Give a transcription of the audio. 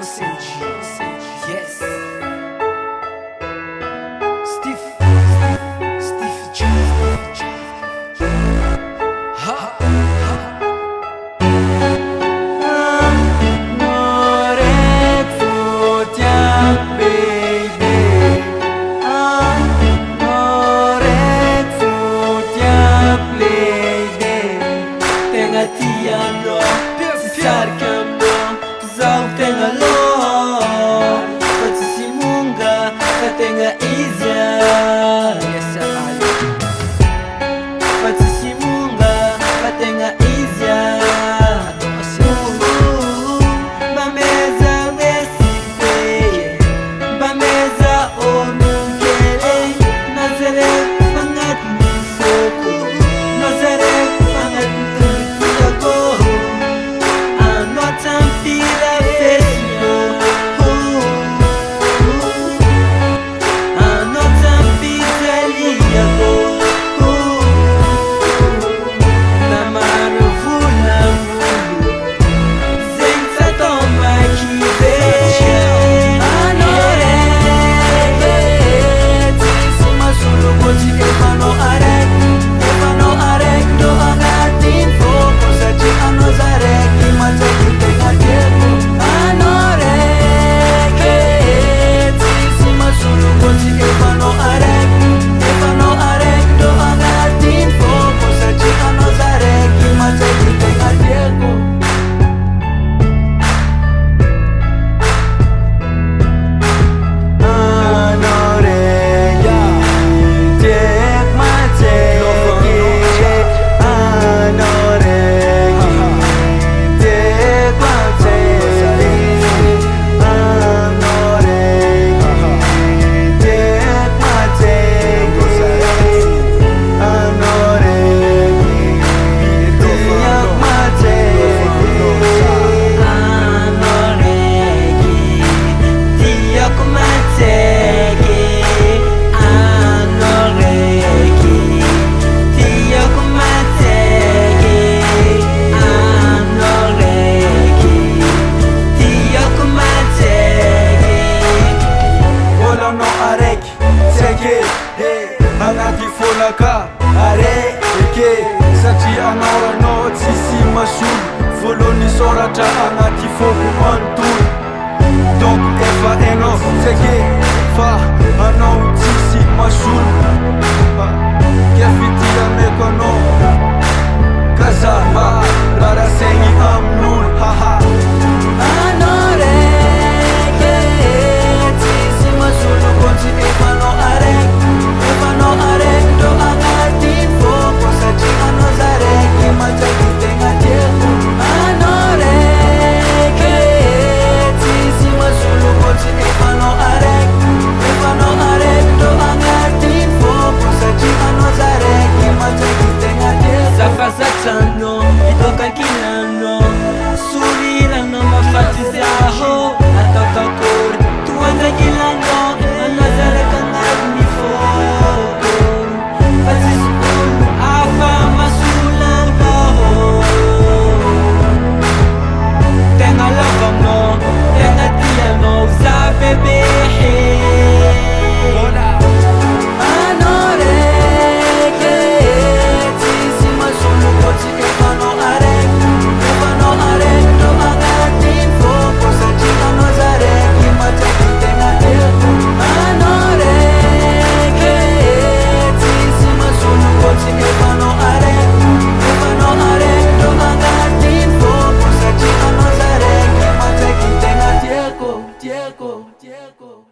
Dosage. Yes. Steve J. Ha. Norek futyak baby. Norek futyak lady. Tenga tiano, sarkamno, zau tenga lo. Fatsi munga, tenga izya. Yes, I. Fatsi munga, tenga izya. Bameza wesipe, bameza onukele. Nazareth fangat nisoko, Nazareth fangat ntiyago. Anotan pira fesyo, anotan pira liyago. Namaru fulamulu, zenza tomba kibe. Anoret, sima sulu koti efano arek, do agatin foko sachi anozarek, imata kitenga teko. Anoret, sima sulu koti efano arek, do agatin foko sachi anozarek, imata kitenga teko. Angati folaka areke satria anao tsisy masul volony soratra agnaty foko manontolo donc efa hainao seke fa anao tsisy masul kiafitiameko anao kazama larasegny amin'olo haha. Safazatano, itoka kilano, surirano mafatizaho, atoka kuri, tuanza kilano, anazareka ngani foko, fatizulu afa masulano, tenga lavano, tenga tiano, zabebehe. Diego.